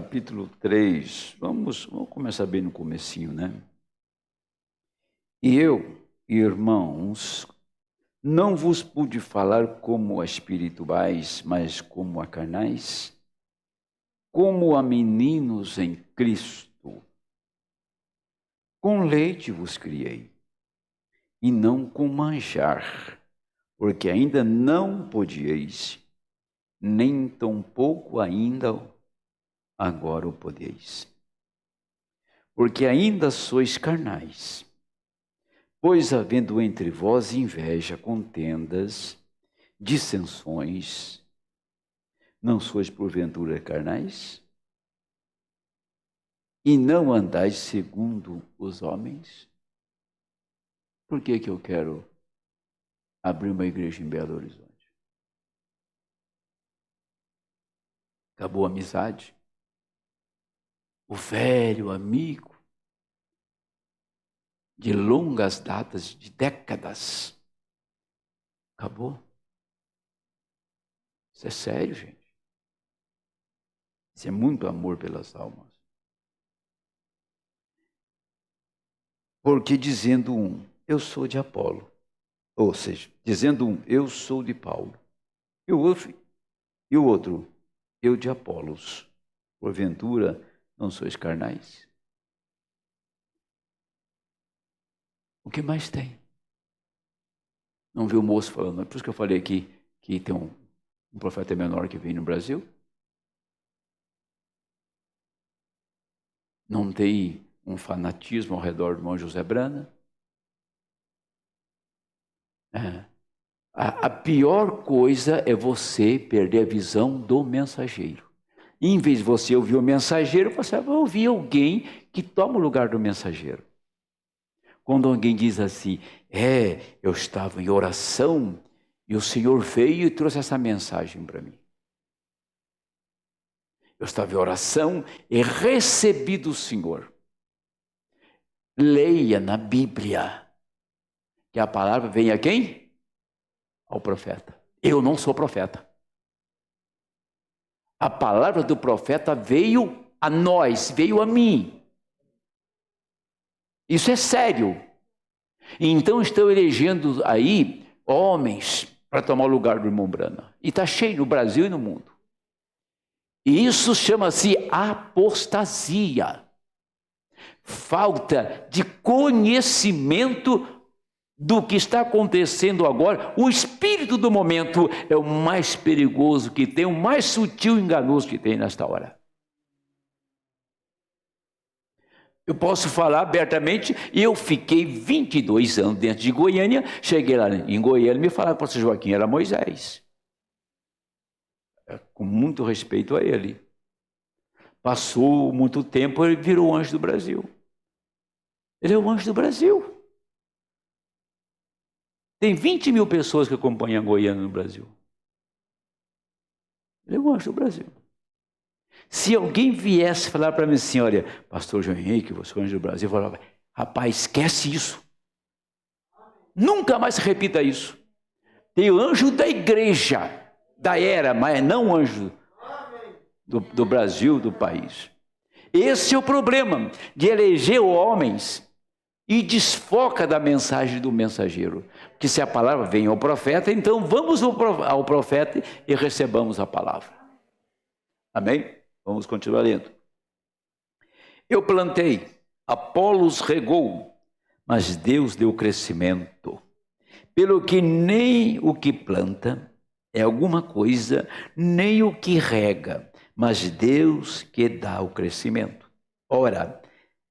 capítulo 3, vamos começar bem no comecinho, né? E eu, irmãos, não vos pude falar como a espirituais, mas como a carnais, como a meninos em Cristo. Com leite vos criei, e não com manjar, porque ainda não podieis, nem tampouco ainda agora o podeis. Porque ainda sois carnais. Pois havendo entre vós inveja, contendas, dissensões, não sois porventura carnais? E não andais segundo os homens? Por que eu quero abrir uma igreja em Belo Horizonte? Acabou a amizade. O velho amigo de longas datas, de décadas, acabou. Isso é sério, gente. Isso é muito amor pelas almas. Porque dizendo um, eu sou de Apolo, ou seja, dizendo um, eu sou de Paulo, e o outro, eu de Apolos, porventura não sois carnais? O que mais tem? Não viu o moço falando, é por isso que eu falei aqui que tem um profeta menor que vem no Brasil? Não tem um fanatismo ao redor do irmão José Brana? A pior coisa é você perder a visão do mensageiro. E em vez de você ouvir o mensageiro, você vai ouvir alguém que toma o lugar do mensageiro. Quando alguém diz assim, eu estava em oração e o Senhor veio e trouxe essa mensagem para mim. Eu estava em oração e recebi do Senhor. Leia na Bíblia que a palavra vem a quem? Ao profeta. Eu não sou profeta. A palavra do profeta veio a nós, veio a mim. Isso é sério. Então estão elegendo aí homens para tomar o lugar do irmão Brana. E está cheio no Brasil e no mundo. E isso chama-se apostasia. Falta de conhecimento do que está acontecendo agora. O espírito do momento é o mais perigoso que tem, o mais sutil e enganoso que tem nesta hora. Eu posso falar abertamente, eu fiquei 22 anos dentro de Goiânia, cheguei lá em Goiânia e me falaram que o pastor Joaquim era Moisés. Com muito respeito a ele. Passou muito tempo, ele virou o anjo do Brasil. Ele é o anjo do Brasil. Tem 20 mil pessoas que acompanham a Goiânia no Brasil. Ele é o anjo do Brasil. Se alguém viesse falar para mim assim, olha, pastor João Henrique, você é o anjo do Brasil, eu falava, rapaz, esquece isso. Nunca mais repita isso. Tem o anjo da igreja, da era, mas não o anjo do Brasil, do país. Esse é o problema de eleger homens e desfoca da mensagem do mensageiro. Porque se a palavra vem ao profeta, então vamos ao profeta e recebamos a palavra. Amém? Vamos continuar lendo. Eu plantei, Apolos regou, mas Deus deu crescimento. Pelo que nem o que planta é alguma coisa, nem o que rega, mas Deus que dá o crescimento. Ora,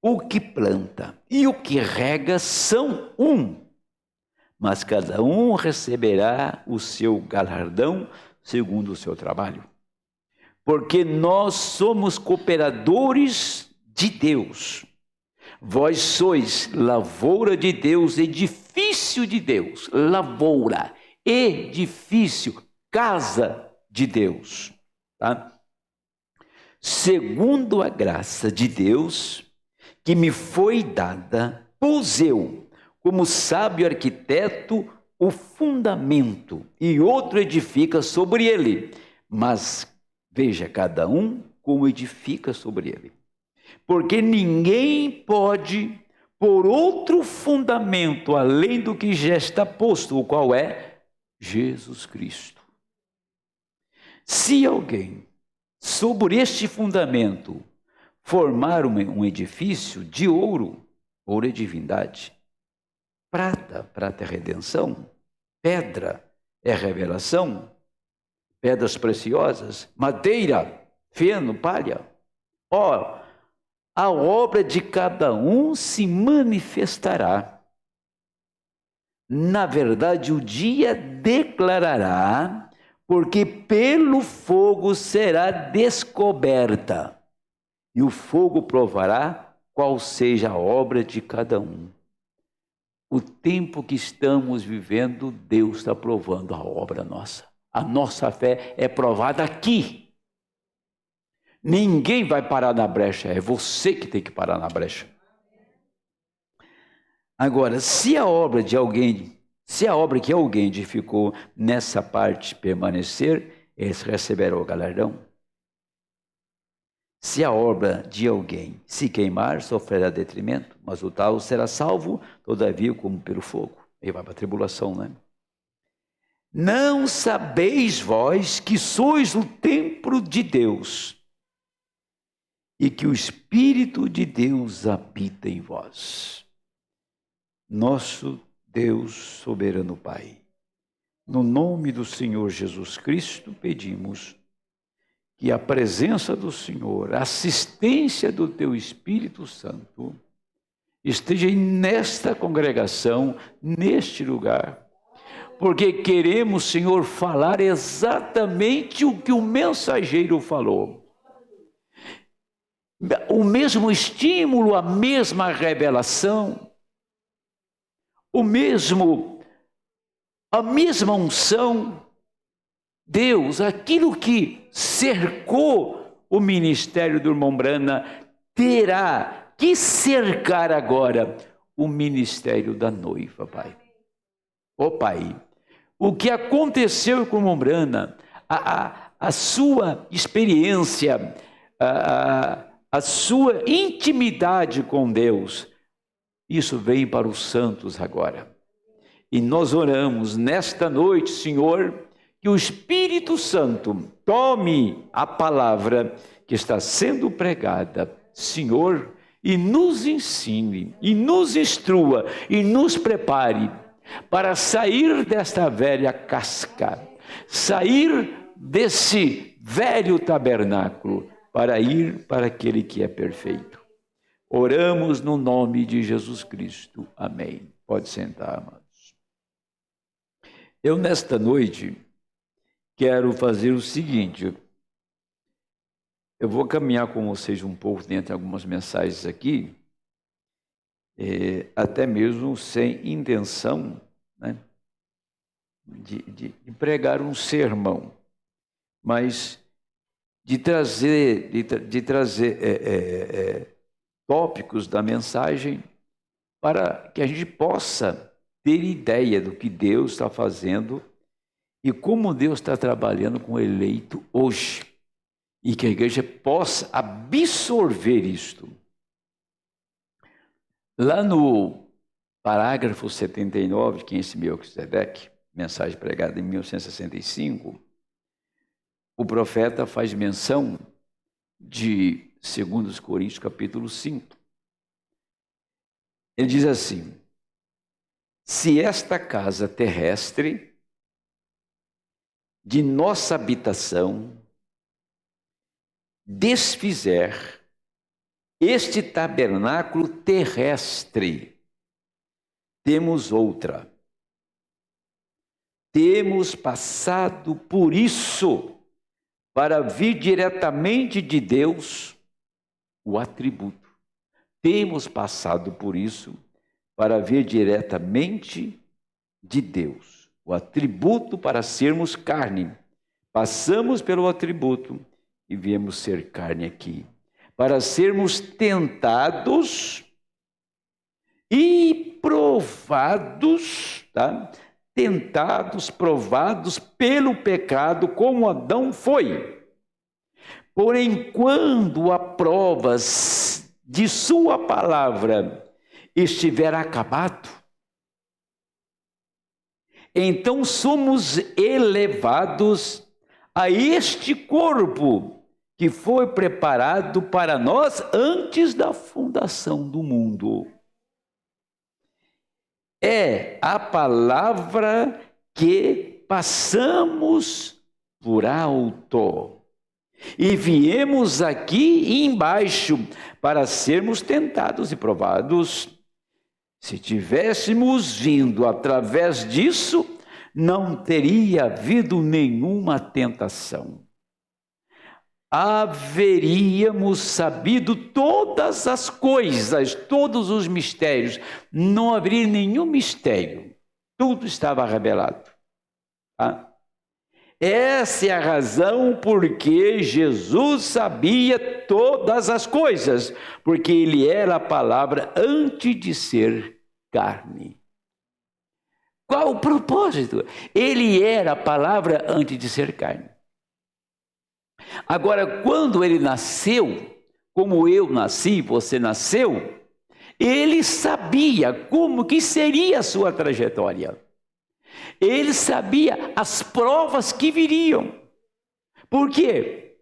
o que planta e o que rega são um, mas cada um receberá o seu galardão segundo o seu trabalho. Porque nós somos cooperadores de Deus. Vós sois lavoura de Deus, edifício de Deus. Lavoura, edifício, casa de Deus. Tá? Segundo a graça de Deus, que me foi dada, pus eu, como sábio arquiteto, o fundamento, e outro edifica sobre ele. Mas veja, cada um como edifica sobre ele. Porque ninguém pode pôr outro fundamento além do que já está posto, o qual é Jesus Cristo. Se alguém, sobre este fundamento, formar um edifício de ouro, ouro é divindade, prata é redenção, pedra é revelação, pedras preciosas, madeira, feno, palha. Ó, a obra de cada um se manifestará. Na verdade, o dia declarará, porque pelo fogo será descoberta, e o fogo provará qual seja a obra de cada um. O tempo que estamos vivendo, Deus está provando a obra nossa. A nossa fé é provada aqui. Ninguém vai parar na brecha, é você que tem que parar na brecha. Agora, se a obra que alguém edificou nessa parte permanecer, eles receberão o galardão. Se a obra de alguém se queimar, sofrerá detrimento, mas o tal será salvo, todavia, como pelo fogo. Ele vai para a tribulação, né? Não sabeis vós que sois o templo de Deus e que o Espírito de Deus habita em vós. Nosso Deus soberano Pai, no nome do Senhor Jesus Cristo, pedimos que a presença do Senhor, a assistência do Teu Espírito Santo, esteja nesta congregação, neste lugar, porque queremos, Senhor, falar exatamente o que o mensageiro falou. O mesmo estímulo, a mesma revelação, a mesma unção. Deus, aquilo que cercou o ministério do irmão Brana, terá que cercar agora o ministério da noiva, Pai. Ó Pai, o que aconteceu com o irmão Brana, a sua experiência, a sua intimidade com Deus, isso vem para os santos agora. E nós oramos nesta noite, Senhor, que o Espírito Santo tome a palavra que está sendo pregada, Senhor, e nos ensine, e nos instrua, e nos prepare para sair desta velha casca, sair desse velho tabernáculo, para ir para aquele que é perfeito. Oramos no nome de Jesus Cristo. Amém. Pode sentar, amados. Eu, nesta noite, quero fazer o seguinte. Eu vou caminhar com vocês um pouco dentro de algumas mensagens aqui, até mesmo sem intenção, né, de pregar um sermão, mas de trazer tópicos da mensagem para que a gente possa ter ideia do que Deus está fazendo e como Deus está trabalhando com o eleito hoje, e que a igreja possa absorver isto. Lá no parágrafo 79 de Quinhense Melquisedeque, mensagem pregada em 1165, o profeta faz menção de 2 Coríntios capítulo 5. Ele diz assim: se esta casa terrestre de nossa habitação desfizer este tabernáculo terrestre, temos outra. Temos passado por isso para vir diretamente de Deus o atributo. Temos passado por isso para vir diretamente de Deus o atributo para sermos carne. Passamos pelo atributo e viemos ser carne aqui, para sermos tentados e provados, tá? Tentados, provados pelo pecado, como Adão foi, Porém, quando a provas de sua palavra estiver acabado, então somos elevados a este corpo que foi preparado para nós antes da fundação do mundo. É a palavra que passamos por alto. E viemos aqui embaixo para sermos tentados e provados. Se tivéssemos vindo através disso, não teria havido nenhuma tentação. Haveríamos sabido todas as coisas, todos os mistérios. Não haveria nenhum mistério. Tudo estava revelado. Tá? Essa é a razão porque Jesus sabia todas as coisas, porque ele era a palavra antes de ser carne. Qual o propósito? Ele era a palavra antes de ser carne. Agora, quando ele nasceu, como eu nasci, você nasceu, ele sabia como que seria a sua trajetória. Ele sabia as provas que viriam. Por quê?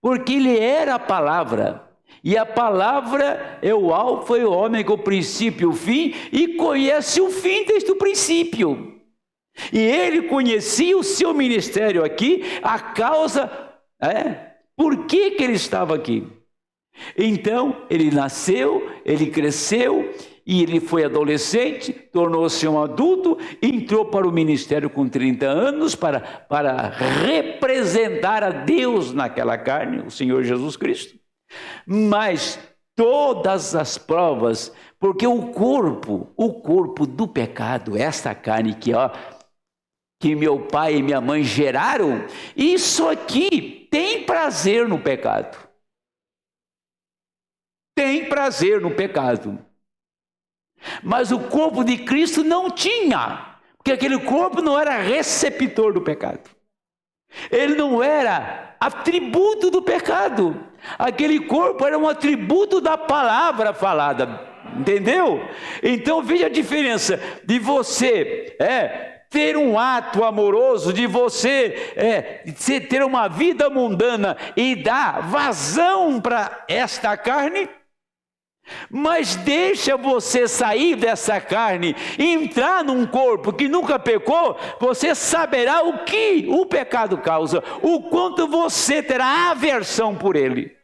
Porque ele era a palavra. E a palavra é o alfa e o ômega, o princípio e o fim, e conhece o fim desde o princípio. E ele conhecia o seu ministério aqui, a causa, por que ele estava aqui. Então, ele nasceu, ele cresceu, e ele foi adolescente, tornou-se um adulto, entrou para o ministério com 30 anos para representar a Deus naquela carne, o Senhor Jesus Cristo. Mas todas as provas, porque o corpo do pecado, essa carne que meu pai e minha mãe geraram, isso aqui tem prazer no pecado. Tem prazer no pecado. Mas o corpo de Cristo não tinha, porque aquele corpo não era receptor do pecado. Ele não era atributo do pecado. Aquele corpo era um atributo da palavra falada. Entendeu? Então veja a diferença de você ter um ato amoroso, de você ter uma vida mundana e dar vazão para esta carne. Mas deixa você sair dessa carne e entrar num corpo que nunca pecou, você saberá o que o pecado causa, o quanto você terá aversão por ele.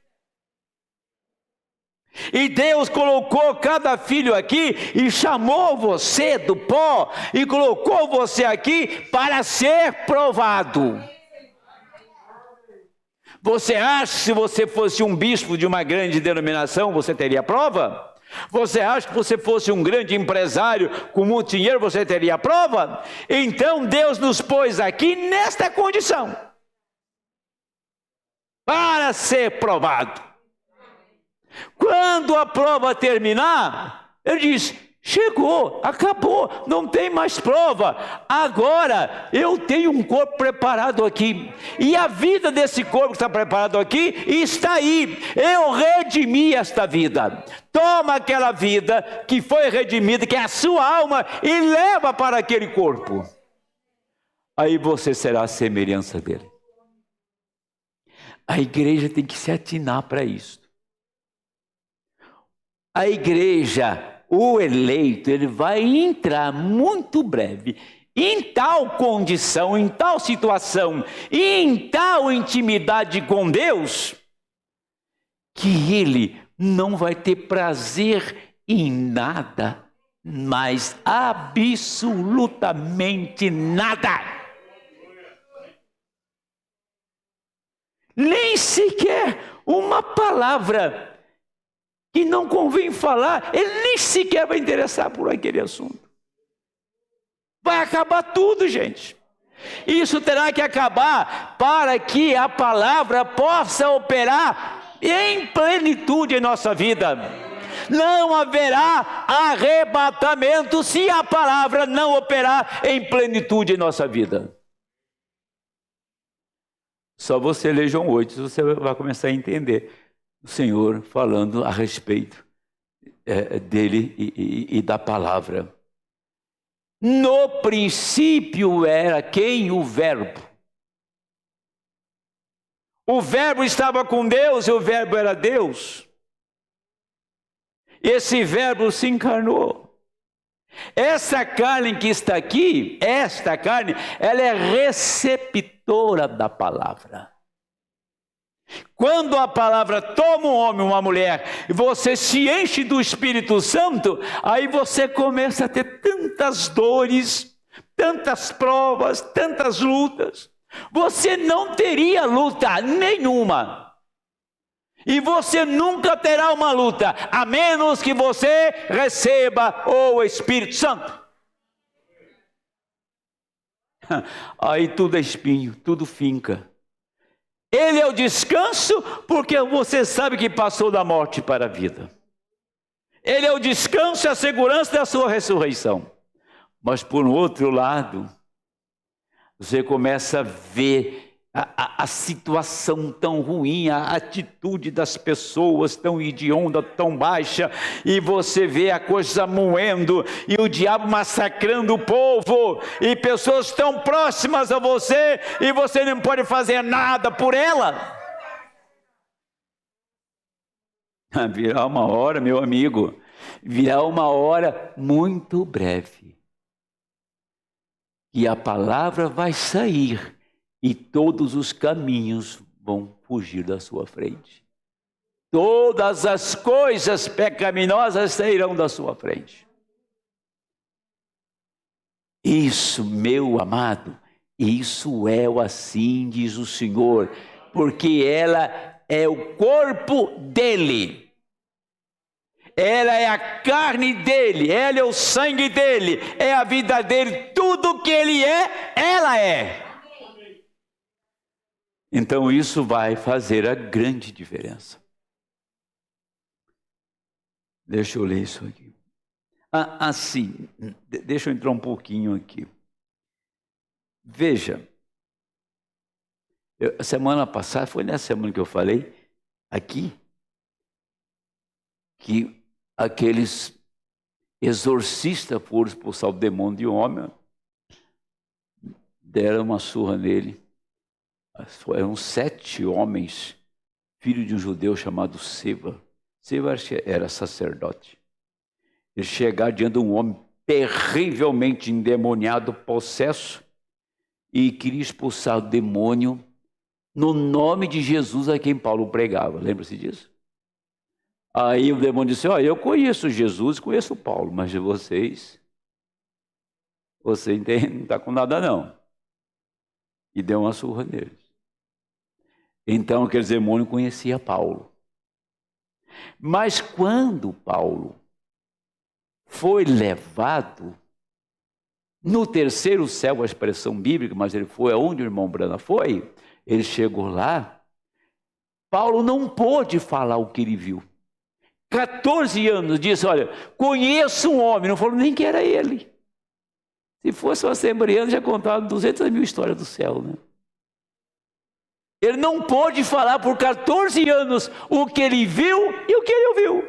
E Deus colocou cada filho aqui e chamou você do pó e colocou você aqui para ser provado. Você acha que se você fosse um bispo de uma grande denominação, você teria prova? Você acha que você fosse um grande empresário com muito dinheiro, você teria prova? Então Deus nos pôs aqui nesta condição, para ser provado. Quando a prova terminar, ele diz: chegou, acabou, não tem mais prova. Agora eu tenho um corpo preparado aqui. E a vida desse corpo que está preparado aqui está aí. Eu redimi esta vida. Toma aquela vida que foi redimida, que é a sua alma, e leva para aquele corpo. Aí você será a semelhança dele. A igreja tem que se atinar para isso. A igreja, o eleito, ele vai entrar muito breve em tal condição, em tal situação, em tal intimidade com Deus, que ele não vai ter prazer em nada, mas absolutamente nada. Nem sequer uma palavra que não convém falar, ele nem sequer vai interessar por aquele assunto. Vai acabar tudo, gente. Isso terá que acabar para que a palavra possa operar em plenitude em nossa vida. Não haverá arrebatamento se a palavra não operar em plenitude em nossa vida. Só você ler João 8, você vai começar a entender o Senhor falando a respeito dele e da palavra. No princípio era quem? O Verbo. O Verbo estava com Deus e o Verbo era Deus. Esse Verbo se encarnou. Essa carne que está aqui, esta carne, ela é receptora da palavra. Quando a palavra toma um homem, uma mulher, e você se enche do Espírito Santo, aí você começa a ter tantas dores, tantas provas, tantas lutas. Você não teria luta nenhuma. E você nunca terá uma luta, a menos que você receba o Espírito Santo. Aí tudo é espinho, tudo finca. Ele é o descanso, porque você sabe que passou da morte para a vida. Ele é o descanso e a segurança da sua ressurreição. Mas por outro lado, você começa a ver a situação tão ruim, a atitude das pessoas tão hedionda, tão baixa, e você vê a coisa moendo, e o diabo massacrando o povo, e pessoas tão próximas a você, e você não pode fazer nada por ela. Virá uma hora, meu amigo, virá uma hora muito breve, e a palavra vai sair, e todos os caminhos vão fugir da sua frente. Todas as coisas pecaminosas sairão da sua frente. Isso, meu amado, isso é o assim diz o Senhor, porque ela é o corpo dele. Ela é a carne dele, ela é o sangue dele, é a vida dele, tudo que ele é, ela é. Então isso vai fazer a grande diferença. Deixa eu ler isso aqui. Assim, deixa eu entrar um pouquinho aqui. Veja, semana passada, foi nessa semana que eu falei, aqui, que aqueles exorcistas foram expulsar o demônio de um homem, deram uma surra nele. Eram 7 homens, filho de um judeu chamado Seba. Seba era sacerdote. Eles chegaram diante de um homem terrivelmente endemoniado, possesso, e queria expulsar o demônio no nome de Jesus a quem Paulo pregava. Lembra-se disso? Aí o demônio disse: eu conheço Jesus, conheço Paulo, mas de vocês, você não está com nada não. E deu uma surra neles. Então aqueles demônios conheciam Paulo. Mas quando Paulo foi levado no terceiro céu, a expressão bíblica, mas ele foi aonde o irmão Brana foi, ele chegou lá, Paulo não pôde falar o que ele viu. 14 anos disse: olha, conheço um homem, não falou nem que era ele. Se fosse uma assembleana, já contava 200 mil histórias do céu, né? Ele não pôde falar por 14 anos o que ele viu e o que ele ouviu.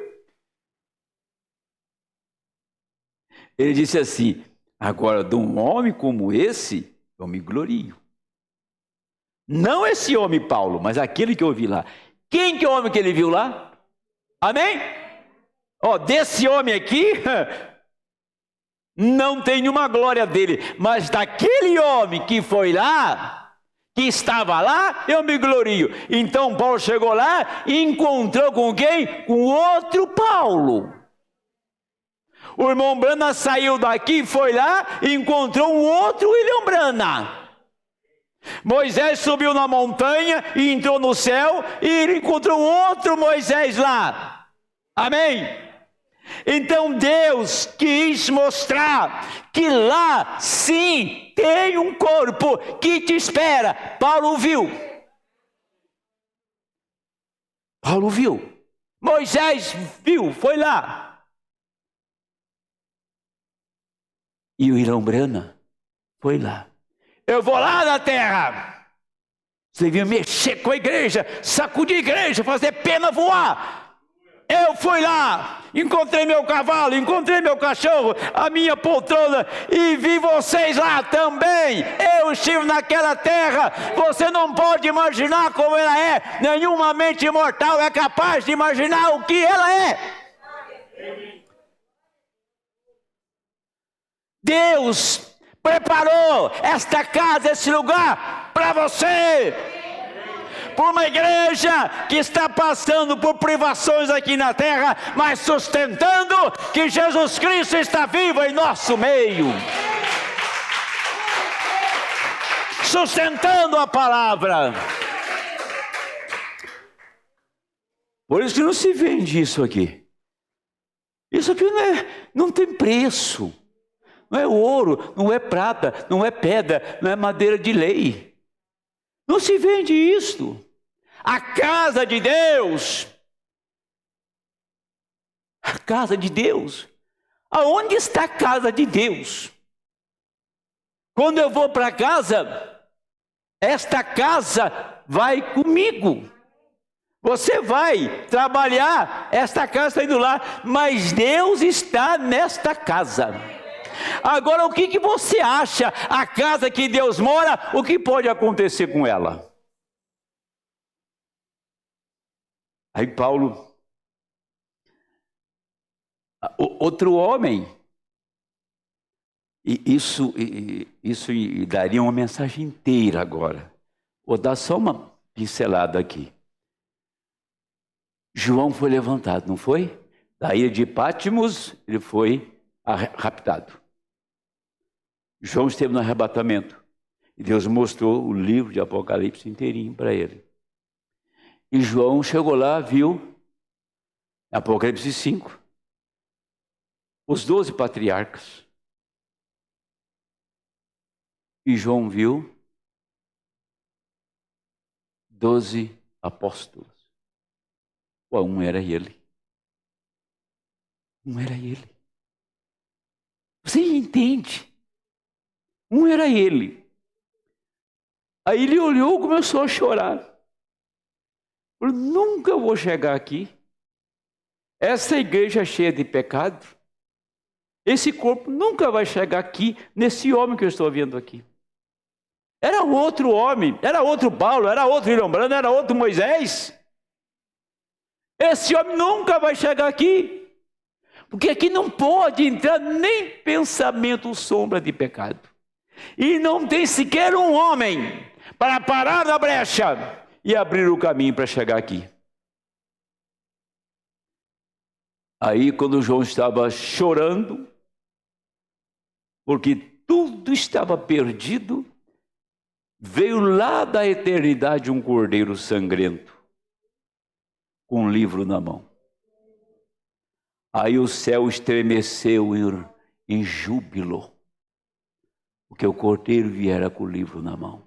Ele disse assim: agora, de um homem como esse, eu me glorio. Não esse homem, Paulo, mas aquele que eu vi lá. Quem que é o homem que ele viu lá? Amém? Desse homem aqui, não tem nenhuma glória dele, mas daquele homem que foi lá, que estava lá, eu me glorio. Então Paulo chegou lá e encontrou com quem? Com outro Paulo. O irmão Brana saiu daqui, foi lá e encontrou um outro William Brana. Moisés subiu na montanha e entrou no céu e ele encontrou outro Moisés lá. Amém? Então Deus quis mostrar que lá sim tem um corpo que te espera. Paulo viu. Paulo viu. Moisés viu, foi lá. E o irmão Brana foi lá. Eu vou lá na terra. Você vinha mexer com a igreja, sacudir a igreja, fazer pena voar. Eu fui lá, encontrei meu cavalo, encontrei meu cachorro, a minha poltrona, e vi vocês lá também. Eu estive naquela terra. Você não pode imaginar como ela é. Nenhuma mente mortal é capaz de imaginar o que ela é. Deus preparou esta casa, esse lugar para você. Por uma igreja que está passando por privações aqui na terra, mas sustentando que Jesus Cristo está vivo em nosso meio. Sustentando a palavra. Por isso que não se vende isso aqui. Isso aqui não tem preço. Não é ouro, não é prata, não é pedra, não é madeira de lei. Não se vende isto. A casa de Deus. A casa de Deus. Aonde está a casa de Deus? Quando eu vou para casa, esta casa vai comigo. Você vai trabalhar, esta casa está indo lá, mas Deus está nesta casa. Agora, o que você acha? A casa que Deus mora, o que pode acontecer com ela? Aí Paulo, outro homem, e isso daria uma mensagem inteira agora. Vou dar só uma pincelada aqui. João foi levantado, não foi? Da ilha de Patmos, ele foi raptado. João esteve no arrebatamento. E Deus mostrou o livro de Apocalipse inteirinho para ele. E João chegou lá, viu, Apocalipse 5, os 12 patriarcas. E João viu 12 apóstolos. Um era ele. Um era ele. Você entende? Um era ele. Aí ele olhou e começou a chorar. Eu nunca vou chegar aqui. Essa igreja cheia de pecado. Esse corpo nunca vai chegar aqui, nesse homem que eu estou vendo aqui. Era outro homem, era outro Paulo, era outro William Branham, era outro Moisés. Esse homem nunca vai chegar aqui. Porque aqui não pode entrar nem pensamento sombra de pecado. E não tem sequer um homem para parar na brecha e abrir o caminho para chegar aqui. Aí quando João estava chorando, porque tudo estava perdido, veio lá da eternidade um cordeiro sangrento, com um livro na mão. Aí o céu estremeceu em júbilo, porque o cordeiro viera com o livro na mão.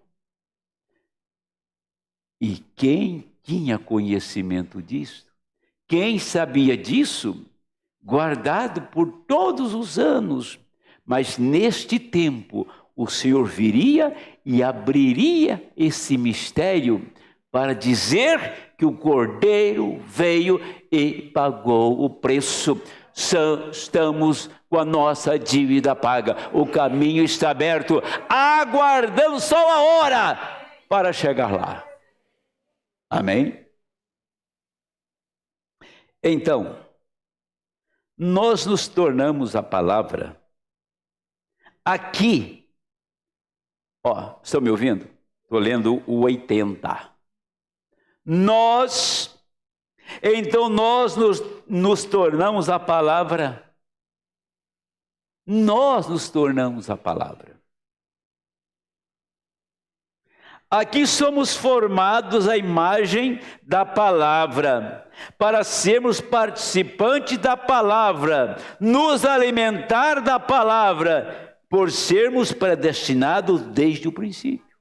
E quem tinha conhecimento disso, quem sabia disso, guardado por todos os anos, mas neste tempo o Senhor viria e abriria esse mistério para dizer que o Cordeiro veio e pagou o preço. Estamos com a nossa dívida paga. O caminho está aberto, aguardando só a hora para chegar lá. Amém? Então, nós nos tornamos a palavra. Aqui, estão me ouvindo? Estou lendo o 80. Nós nos tornamos a palavra. Nós nos tornamos a palavra. Aqui somos formados à imagem da palavra, para sermos participantes da palavra, nos alimentar da palavra, por sermos predestinados desde o princípio.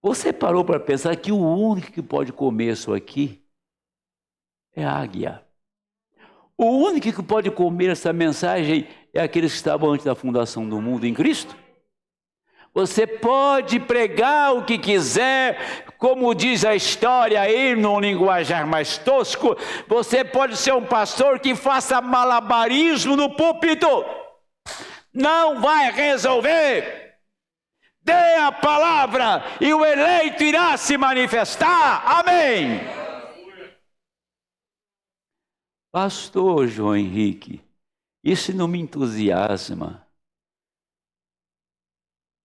Você parou para pensar que o único que pode comer isso aqui é a águia. O único que pode comer essa mensagem é aqueles que estavam antes da fundação do mundo em Cristo. Você pode pregar o que quiser, como diz a história aí, num linguajar mais tosco. Você pode ser um pastor que faça malabarismo no púlpito. Não vai resolver. Dê a palavra e o eleito irá se manifestar. Amém. Pastor João Henrique, isso não me entusiasma.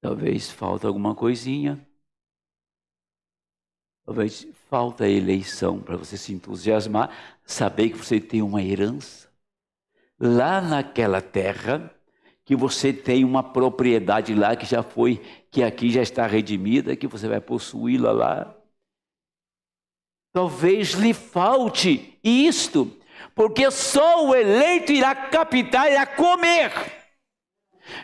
Talvez falta alguma coisinha. Talvez falta a eleição para você se entusiasmar, saber que você tem uma herança lá naquela terra, que você tem uma propriedade lá que já foi, que aqui já está redimida, que você vai possuí-la lá. Talvez lhe falte isto, porque só o eleito irá captar, irá comer.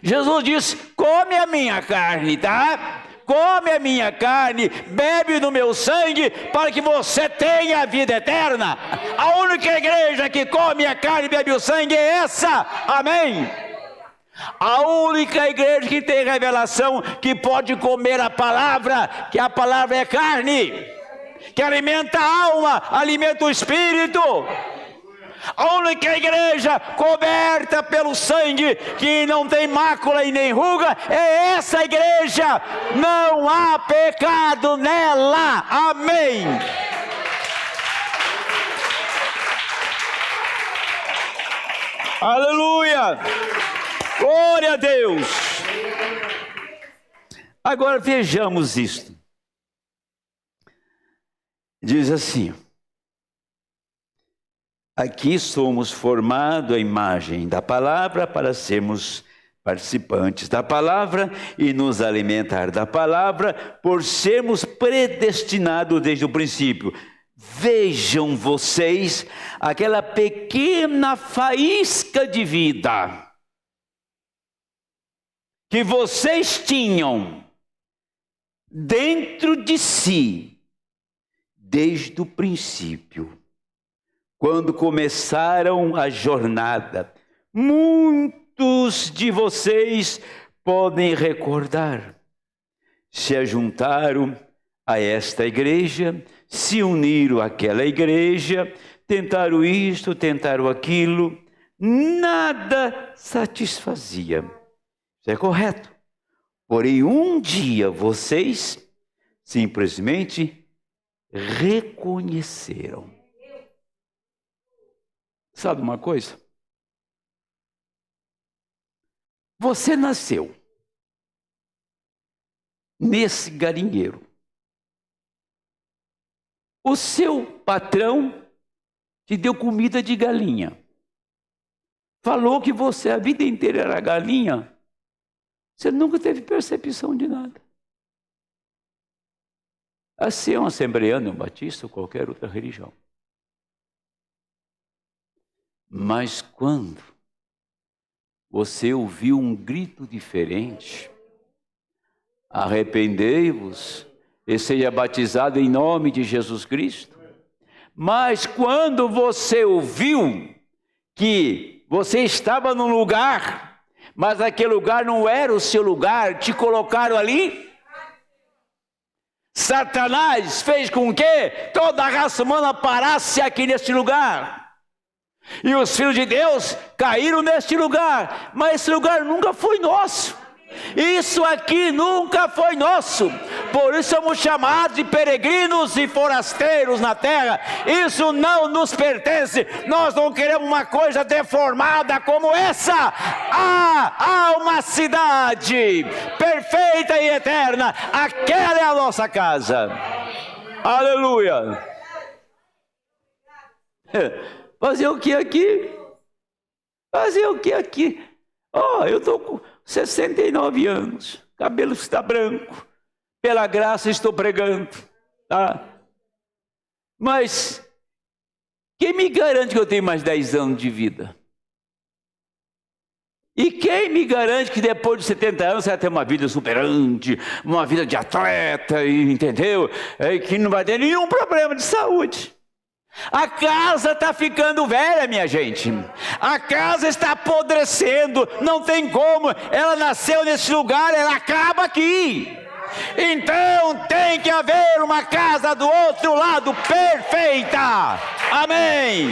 Jesus diz: come a minha carne, tá? Come a minha carne, bebe no meu sangue, para que você tenha a vida eterna. A única igreja que come a carne e bebe o sangue é essa. Amém? A única igreja que tem revelação, que pode comer a palavra, que a palavra é carne, que alimenta a alma, alimenta o espírito. A única igreja coberta pelo sangue, que não tem mácula e nem ruga, é essa igreja. Não há pecado nela. Amém. Aleluia. Glória a Deus. Agora vejamos isto. Diz assim: aqui somos formados à imagem da palavra para sermos participantes da palavra e nos alimentar da palavra, por sermos predestinados desde o princípio. Vejam vocês aquela pequena faísca de vida que vocês tinham dentro de si desde o princípio. Quando começaram a jornada, muitos de vocês podem recordar. Se ajuntaram a esta igreja, se uniram àquela igreja, tentaram isto, tentaram aquilo, nada satisfazia. Isso é correto. Porém, um dia vocês simplesmente reconheceram. Sabe uma coisa? Você nasceu nesse galinheiro. O seu patrão te deu comida de galinha. Falou que você a vida inteira era galinha. Você nunca teve percepção de nada. Assim é um assembleano, um batista ou qualquer outra religião. Mas quando você ouviu um grito diferente, arrependei-vos e seja batizado em nome de Jesus Cristo. Mas quando você ouviu que você estava num lugar, mas aquele lugar não era o seu lugar, te colocaram ali, Satanás fez com que toda a raça humana parasse aqui neste lugar. E os filhos de Deus caíram neste lugar, mas esse lugar nunca foi nosso. Isso aqui nunca foi nosso. Por isso somos chamados de peregrinos e forasteiros na terra. Isso não nos pertence. Nós não queremos uma coisa deformada como essa. Há uma cidade perfeita e eterna. Aquela é a nossa casa. Aleluia. Fazer o que aqui? Fazer o que aqui? Eu estou com 69 anos, cabelo está branco, pela graça estou pregando, tá? Mas quem me garante que eu tenho mais 10 anos de vida? E quem me garante que depois de 70 anos você vai ter uma vida superante, uma vida de atleta, entendeu? Que não vai ter nenhum problema de saúde. A casa está ficando velha, minha gente. A casa está apodrecendo. Não tem como. Ela nasceu nesse lugar, ela acaba aqui. Então tem que haver uma casa do outro lado perfeita. Amém.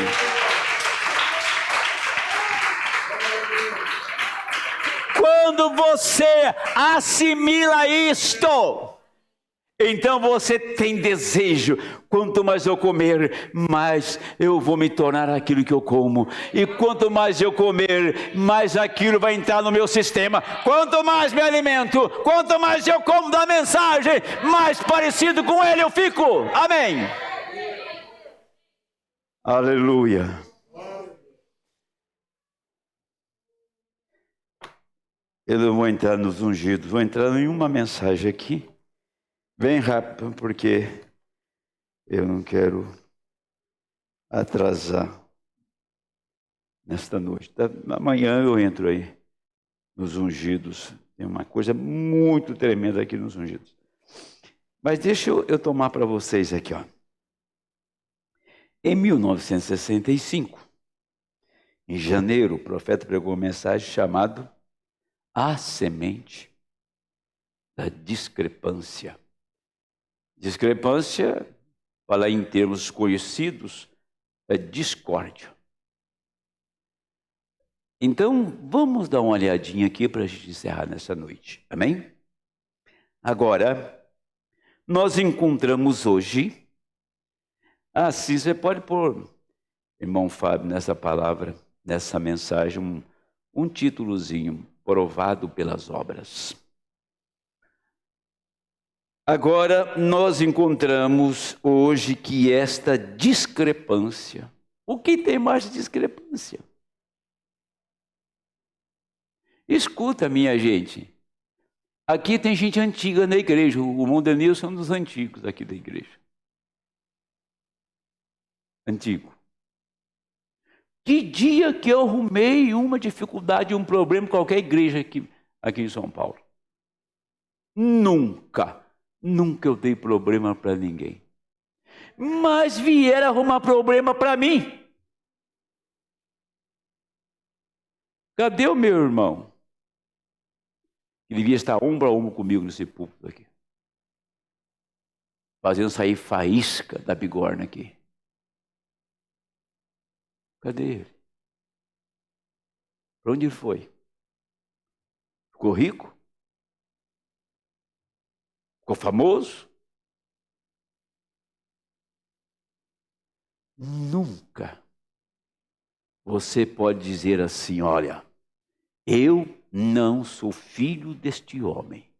Quando você assimila isto, então você tem desejo. Quanto mais eu comer, mais eu vou me tornar aquilo que eu como. E quanto mais eu comer, mais aquilo vai entrar no meu sistema. Quanto mais me alimento, quanto mais eu como da mensagem, mais parecido com ele eu fico. Amém. Aleluia. Eu não vou entrar nos ungidos, vou entrar em uma mensagem aqui. Bem rápido, porque eu não quero atrasar nesta noite. Amanhã eu entro aí nos ungidos. Tem uma coisa muito tremenda aqui nos ungidos. Mas deixa eu tomar para vocês aqui, ó. Em 1965, em janeiro, o profeta pregou uma mensagem chamada A Semente da Discrepância. Discrepância, falar em termos conhecidos, é discórdia. Então, vamos dar uma olhadinha aqui para a gente encerrar nessa noite. Amém? Agora, nós encontramos hoje, assim, você pode pôr, irmão Fábio, nessa palavra, nessa mensagem, um títulozinho, provado pelas obras. Agora, nós encontramos hoje que esta discrepância, o que tem mais de discrepância? Escuta, minha gente, aqui tem gente antiga na igreja, o Mondenilson é um dos antigos aqui da igreja. Antigo. Que dia que eu arrumei uma dificuldade, um problema em qualquer igreja aqui em São Paulo? Nunca eu dei problema para ninguém. Mas vieram arrumar problema para mim. Cadê o meu irmão? Ele devia estar ombro a ombro comigo nesse púlpito aqui, fazendo sair faísca da bigorna aqui. Cadê ele? Para onde ele foi? Ficou rico? Ficou famoso? Nunca você pode dizer assim, olha, eu não sou filho deste homem.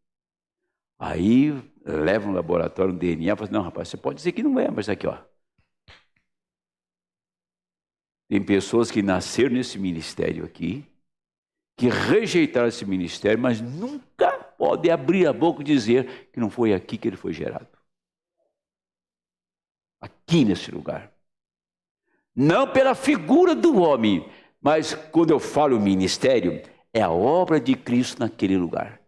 Aí leva no laboratório um DNA e fala, não, rapaz, você pode dizer que não é, mas aqui, ó. Tem pessoas que nasceram nesse ministério aqui, que rejeitaram esse ministério, mas nunca podem abrir a boca e dizer que não foi aqui que ele foi gerado. Aqui nesse lugar. Não pela figura do homem, mas quando eu falo ministério, é a obra de Cristo naquele lugar.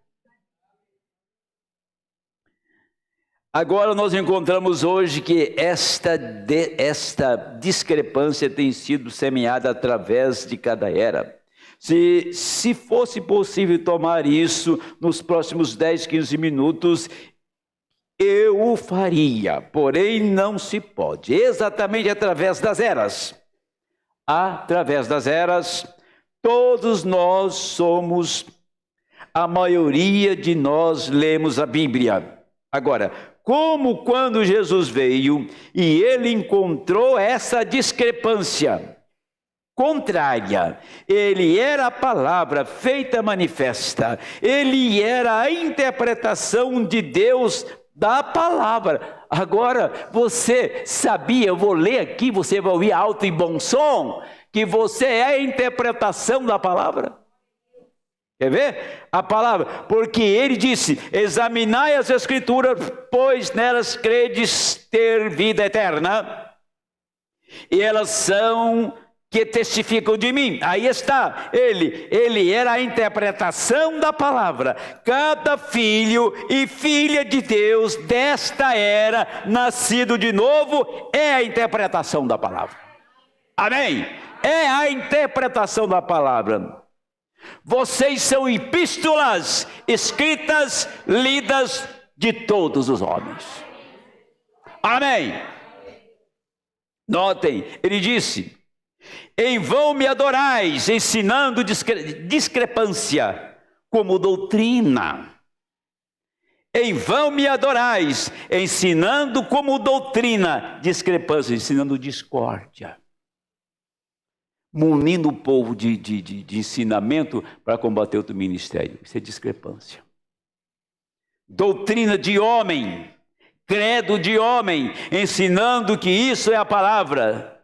Agora nós encontramos hoje que esta discrepância tem sido semeada através de cada era. Se fosse possível tomar isso nos próximos 10, 15 minutos, eu o faria, porém não se pode, exatamente através das eras. Através das eras, todos nós somos, a maioria de nós lemos a Bíblia. Agora, como quando Jesus veio e ele encontrou essa discrepância contrária, ele era a palavra feita manifesta, ele era a interpretação de Deus da palavra. Agora, você sabia, eu vou ler aqui, você vai ouvir alto e bom som, que você é a interpretação da palavra? Quer ver? A palavra, porque ele disse, examinai as escrituras, pois nelas credes ter vida eterna, e elas são que testificam de mim. Aí está, ele era a interpretação da palavra. Cada filho e filha de Deus desta era, nascido de novo, é a interpretação da palavra. Amém? É a interpretação da palavra. Vocês são epístolas escritas, lidas de todos os homens. Amém? Notem, ele disse: em vão me adorais, ensinando discrepância como doutrina. Em vão me adorais, ensinando como doutrina discrepância, ensinando discórdia. Munindo o povo de ensinamento para combater o teu ministério. Isso é discrepância. Doutrina de homem, credo de homem, ensinando que isso é a palavra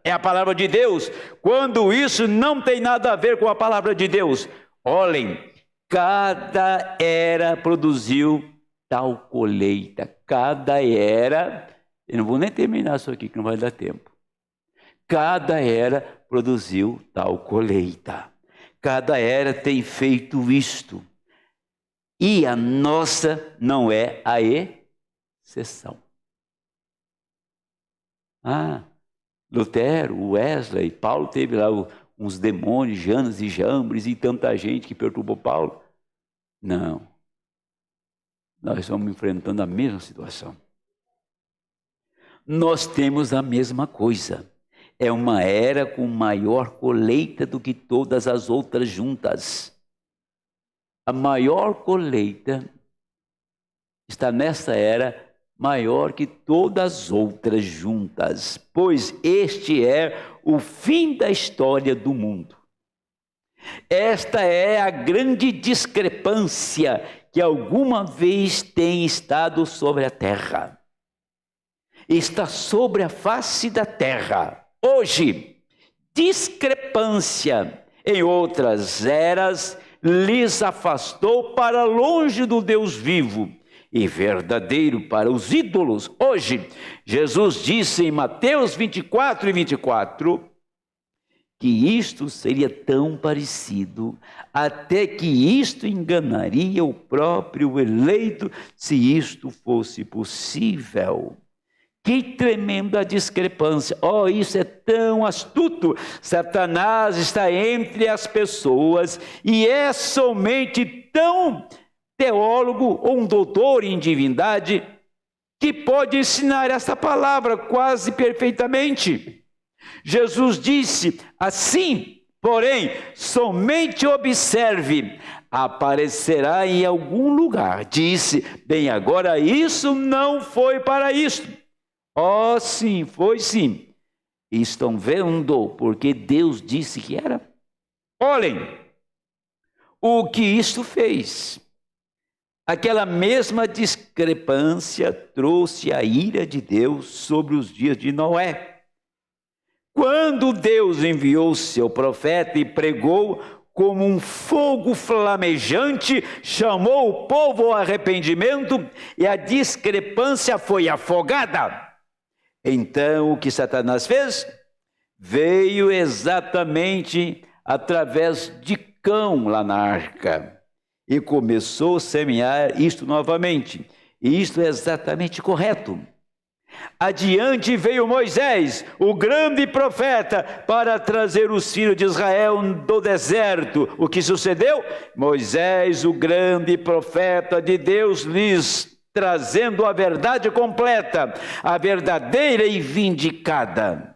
de Deus, quando isso não tem nada a ver com a palavra de Deus. Olhem, cada era produziu tal colheita. Cada era, eu não vou nem terminar isso aqui, que não vai dar tempo. Cada era produziu tal colheita. Cada era tem feito isto. E a nossa não é a exceção. Lutero, Wesley, Paulo teve lá uns demônios, Janas e Jambres e tanta gente que perturbou Paulo. Não. Nós estamos enfrentando a mesma situação. Nós temos a mesma coisa. É uma era com maior colheita do que todas as outras juntas. A maior colheita está nessa era maior que todas as outras juntas, pois este é o fim da história do mundo. Esta é a grande discrepância que alguma vez tem estado sobre a terra. Está sobre a face da terra. Hoje, discrepância em outras eras lhes afastou para longe do Deus vivo e verdadeiro para os ídolos. Hoje, Jesus disse em Mateus 24 e 24, que isto seria tão parecido, até que isto enganaria o próprio eleito, se isto fosse possível. Que tremenda discrepância. Isso é tão astuto. Satanás está entre as pessoas e é somente tão teólogo ou um doutor em divindade que pode ensinar essa palavra quase perfeitamente. Jesus disse assim, porém, somente observe, aparecerá em algum lugar. Disse, bem, agora isso não foi para isto. Sim, foi sim. Estão vendo, porque Deus disse que era. Olhem, o que isto fez. Aquela mesma discrepância trouxe a ira de Deus sobre os dias de Noé. Quando Deus enviou seu profeta e pregou como um fogo flamejante, chamou o povo ao arrependimento e a discrepância foi afogada. Então, o que Satanás fez? Veio exatamente através de Cão lá na arca e começou a semear isto novamente. E isto é exatamente correto. Adiante veio Moisés, o grande profeta, para trazer os filhos de Israel do deserto. O que sucedeu? Moisés, o grande profeta de Deus, lhes trazendo a verdade completa, a verdadeira e vindicada.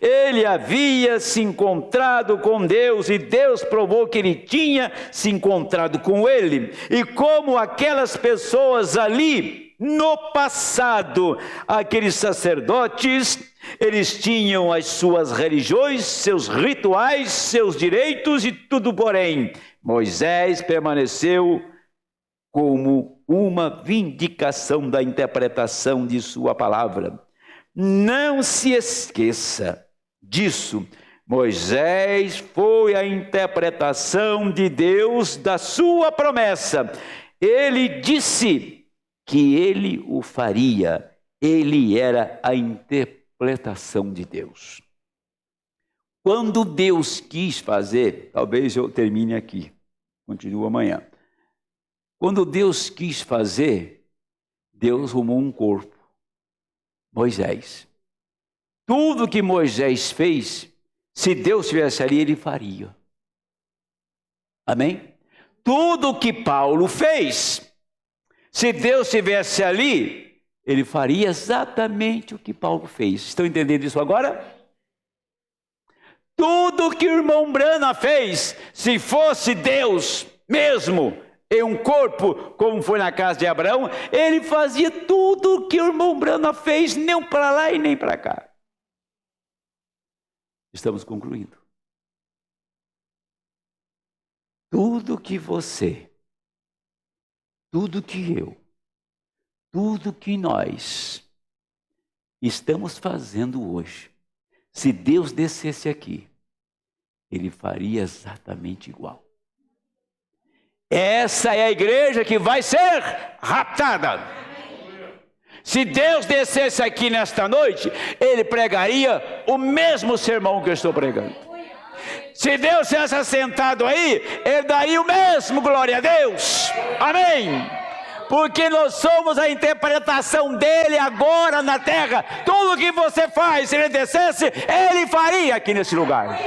Ele havia se encontrado com Deus e Deus provou que ele tinha se encontrado com ele. E como aquelas pessoas ali no passado, aqueles sacerdotes, eles tinham as suas religiões, seus rituais, seus direitos e tudo, porém, Moisés permaneceu como uma vindicação da interpretação de sua palavra. Não se esqueça disso. Moisés foi a interpretação de Deus da sua promessa. Ele disse que ele o faria. Ele era a interpretação de Deus. Quando Deus quis fazer, talvez eu termine aqui, continuo amanhã. Quando Deus quis fazer, Deus arrumou um corpo, Moisés. Tudo que Moisés fez, se Deus estivesse ali, ele faria. Amém? Tudo que Paulo fez, se Deus estivesse ali, ele faria exatamente o que Paulo fez. Estão entendendo isso agora? Tudo que o irmão Branham fez, se fosse Deus mesmo, em um corpo, como foi na casa de Abraão, ele fazia tudo o que o irmão Branham fez, nem para lá e nem para cá. Estamos concluindo. Tudo que você, tudo que eu, tudo que nós estamos fazendo hoje, se Deus descesse aqui, Ele faria exatamente igual. Essa é a igreja que vai ser raptada. Se Deus descesse aqui nesta noite, Ele pregaria o mesmo sermão que eu estou pregando. Se Deus estivesse assentado aí, Ele daria o mesmo glória a Deus. Amém. Porque nós somos a interpretação dEle agora na terra. Tudo que você faz, se Ele descesse, Ele faria aqui nesse lugar.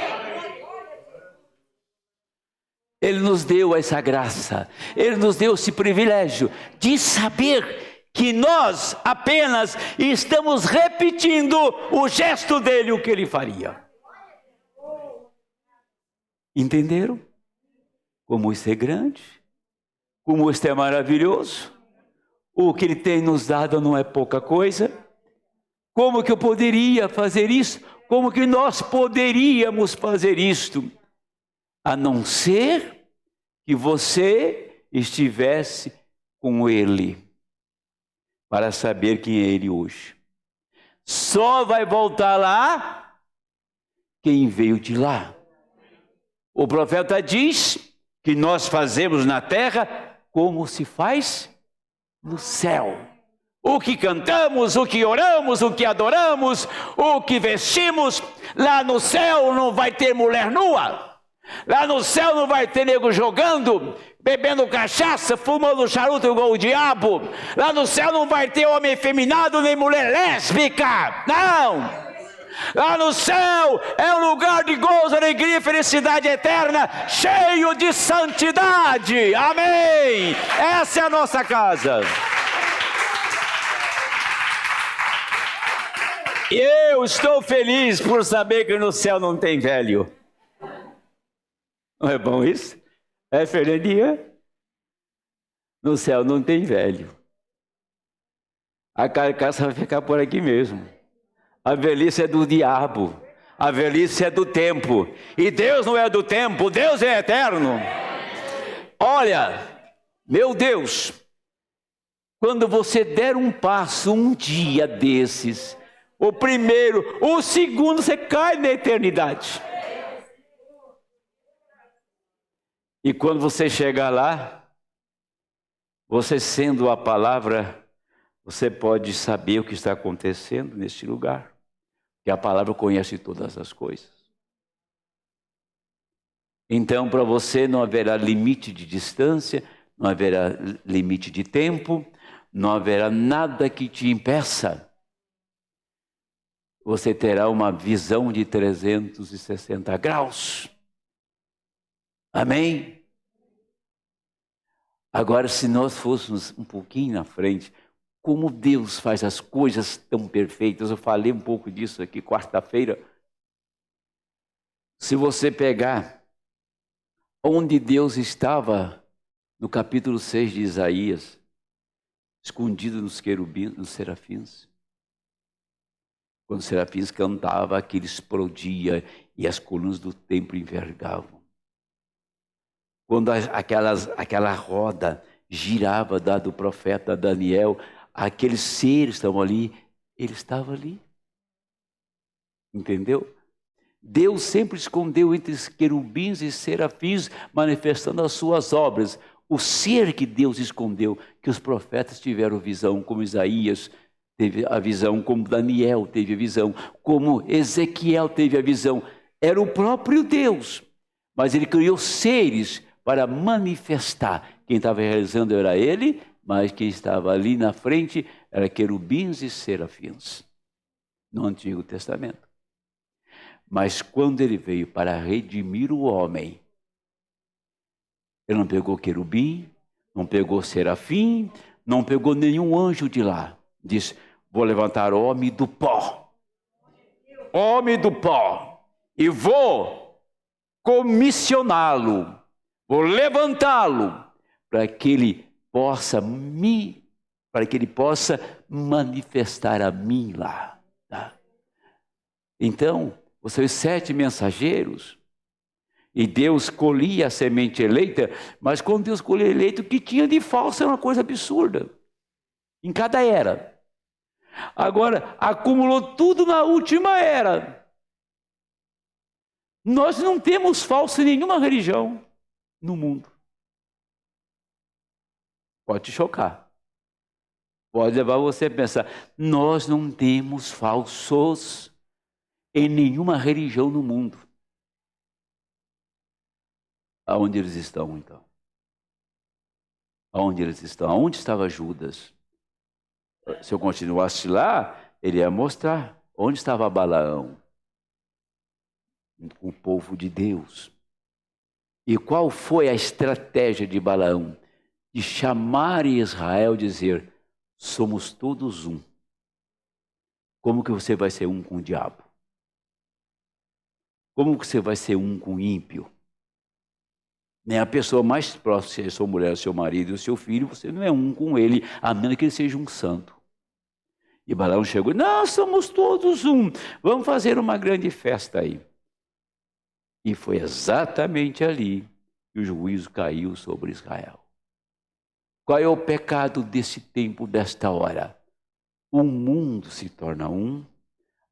Ele nos deu essa graça, Ele nos deu esse privilégio de saber que nós apenas estamos repetindo o gesto dEle, o que Ele faria. Entenderam? Como isso é grande, como isso é maravilhoso, o que Ele tem nos dado não é pouca coisa. Como que eu poderia fazer isso? Como que nós poderíamos fazer isto? A não ser que você estivesse com Ele, para saber quem é Ele hoje. Só vai voltar lá quem veio de lá. O profeta diz que nós fazemos na terra como se faz no céu. O que cantamos, o que oramos, o que adoramos, o que vestimos, lá no céu não vai ter mulher nua. Lá no céu não vai ter nego jogando, bebendo cachaça, fumando charuto igual o diabo. Lá no céu não vai ter homem efeminado nem mulher lésbica. Não! Lá no céu é um lugar de gozo, alegria e felicidade eterna, cheio de santidade. Amém! Essa é a nossa casa. E eu estou feliz por saber que no céu não tem velho. Não é bom isso? É, Fernandinha? No céu não tem velho. A carcaça vai ficar por aqui mesmo. A velhice é do diabo. A velhice é do tempo. E Deus não é do tempo, Deus é eterno. Olha, meu Deus, quando você der um passo um dia desses, o primeiro, o segundo, você cai na eternidade. E quando você chegar lá, você sendo a palavra, você pode saber o que está acontecendo neste lugar. Porque a palavra conhece todas as coisas. Então, para você não haverá limite de distância, não haverá limite de tempo, não haverá nada que te impeça. Você terá uma visão de 360 graus. Amém? Agora, se nós fôssemos um pouquinho na frente, como Deus faz as coisas tão perfeitas. Eu falei um pouco disso aqui quarta-feira. Se você pegar onde Deus estava no capítulo 6 de Isaías, escondido nos querubins, nos serafins. Quando os serafins cantavam, aquilo explodia e as colunas do templo envergavam. Quando aquela roda girava do profeta Daniel, aqueles seres estavam ali, ele estava ali. Entendeu? Deus sempre escondeu entre os querubins e serafins, manifestando as suas obras. O ser que Deus escondeu, que os profetas tiveram visão, como Isaías teve a visão, como Daniel teve a visão, como Ezequiel teve a visão. era o próprio Deus, mas ele criou seres para manifestar. Quem estava realizando era ele, mas quem estava ali na frente era querubins e serafins, no Antigo Testamento. Mas quando ele veio para redimir o homem, ele não pegou querubim, não pegou serafim, não pegou nenhum anjo de lá. Diz: vou levantar o homem do pó. Homem do pó. E vou comissioná-lo. Vou levantá-lo para que ele possa manifestar a mim lá. Tá? Então, os seus 7 mensageiros, e Deus colhia a semente eleita, mas quando Deus colhia eleito, o que tinha de falso era uma coisa absurda, em cada era. Agora, acumulou tudo na última era. Nós não temos falso em nenhuma religião no mundo. Pode te chocar. Pode levar você a pensar, nós não temos falsos em nenhuma religião no mundo. Aonde eles estão, então? Aonde eles estão? Aonde estava Judas? Se eu continuasse lá, ele ia mostrar onde estava Balaão, o povo de Deus. E qual foi a estratégia de Balaão? De chamar Israel e dizer: somos todos um. Como que você vai ser um com o diabo? Como que você vai ser um com o ímpio? Nem a pessoa mais próxima, se é sua mulher, seu marido ou seu filho, você não é um com ele, a menos que ele seja um santo. E Balaão chegou: nós somos todos um, vamos fazer uma grande festa aí. E foi exatamente ali que o juízo caiu sobre Israel. Qual é o pecado desse tempo, desta hora? O mundo se torna um,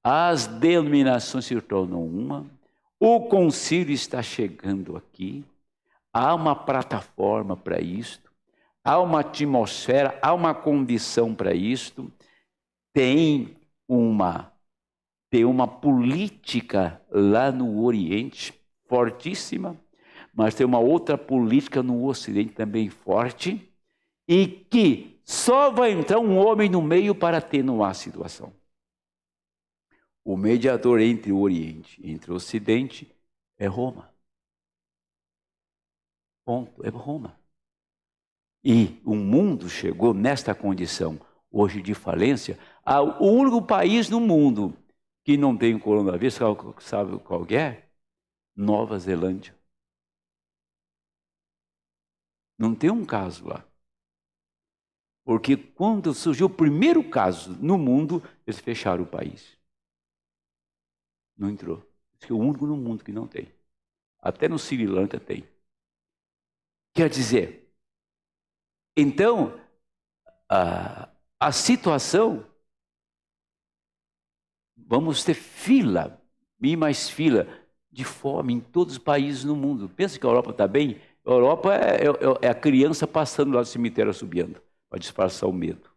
as denominações se tornam uma, o concílio está chegando aqui, há uma plataforma para isto, há uma atmosfera, há uma condição para isto, tem uma política lá no Oriente fortíssima, mas tem uma outra política no Ocidente também forte, e que só vai entrar um homem no meio para atenuar a situação. O mediador entre o Oriente e entre o Ocidente é Roma. Ponto, é Roma. E o mundo chegou nesta condição, hoje de falência. O único país no mundo que não tem coronavírus, sabe qual é? Nova Zelândia. Não tem um caso lá. Porque quando surgiu o primeiro caso no mundo, eles fecharam o país. Não entrou. Esse é o único no mundo que não tem. Até no Sri Lanka tem. Quer dizer, então, a situação, vamos ter fila, e mais fila, de fome em todos os países no mundo. Pensa que a Europa está bem? A Europa é a criança passando lá do cemitério assobiando, para disfarçar o medo.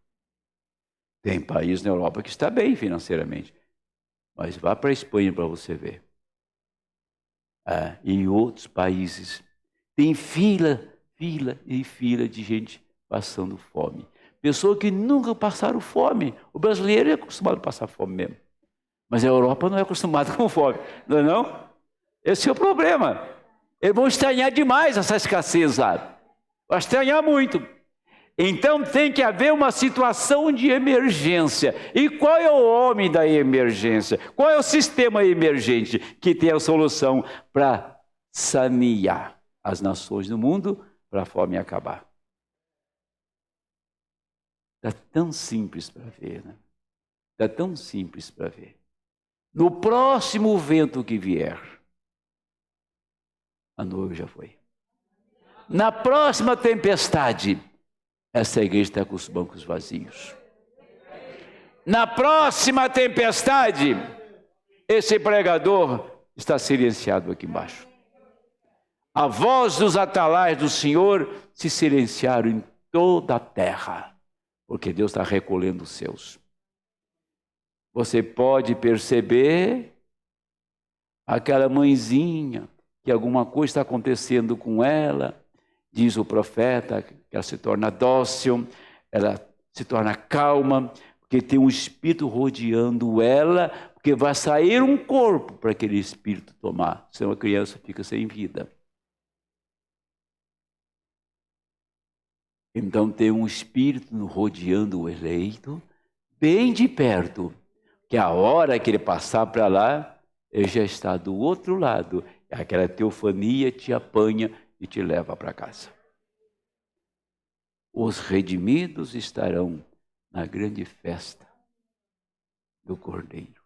Tem país na Europa que está bem financeiramente, mas vá para a Espanha para você ver. Em outros países tem fila e fila de gente passando fome. Pessoas que nunca passaram fome. O brasileiro é acostumado a passar fome mesmo. Mas a Europa não é acostumada com fome. Não é não? Esse é o problema. Eles vão estranhar demais essa escassez lá. Vão estranhar muito. Então tem que haver uma situação de emergência. E qual é o homem da emergência? Qual é o sistema emergente que tem a solução para sanear as nações do mundo para a fome acabar? Está tão simples para ver, né? Está tão simples para ver. No próximo vento que vier, a noiva já foi. Na próxima tempestade, essa igreja está com os bancos vazios. Na próxima tempestade, esse pregador está silenciado aqui embaixo. A voz dos atalaias do Senhor se silenciaram em toda a terra, porque Deus está recolhendo os seus. Você pode perceber Aquela mãezinha, que alguma coisa está acontecendo com ela, diz o profeta, que ela se torna dócil, ela se torna calma, porque tem um espírito rodeando ela, porque vai sair um corpo para aquele espírito tomar, senão a criança fica sem vida. Então tem um espírito rodeando o eleito, bem de perto, que a hora que ele passar para lá, ele já está do outro lado. Aquela teofania te apanha e te leva para casa. Os redimidos estarão na grande festa do Cordeiro.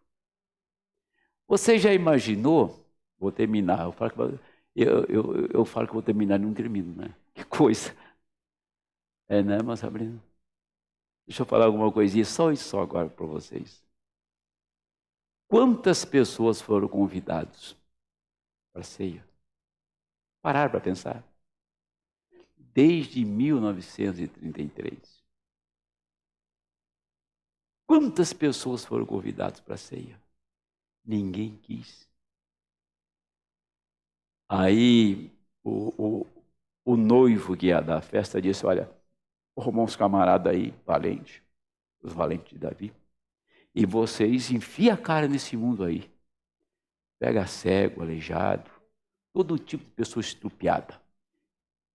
Você já imaginou? Vou terminar. Eu falo que vou terminar e não termino, né? Que coisa. Né, irmã Sabrina? Deixa eu falar alguma coisinha, só isso agora para vocês. Quantas pessoas foram convidados para a ceia? Pararam para pensar? Desde 1933. Quantas pessoas foram convidadas para a ceia? Ninguém quis. Aí o noivo que ia dar a festa disse, olha, vou arrumar uns camaradas aí, valentes, os valentes de Davi, e vocês enfiam a cara nesse mundo aí. Pega cego, aleijado, todo tipo de pessoa estrupiada.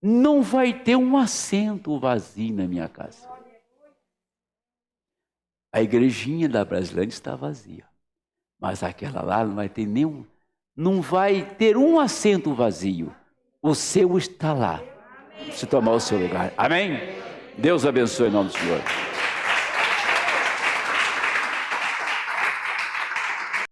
Não vai ter um assento vazio na minha casa. A igrejinha da Brasilândia está vazia, mas aquela lá não vai ter nenhum, não vai ter um assento vazio. O seu está lá, se tomar o seu lugar. Amém? Deus abençoe em nome do Senhor.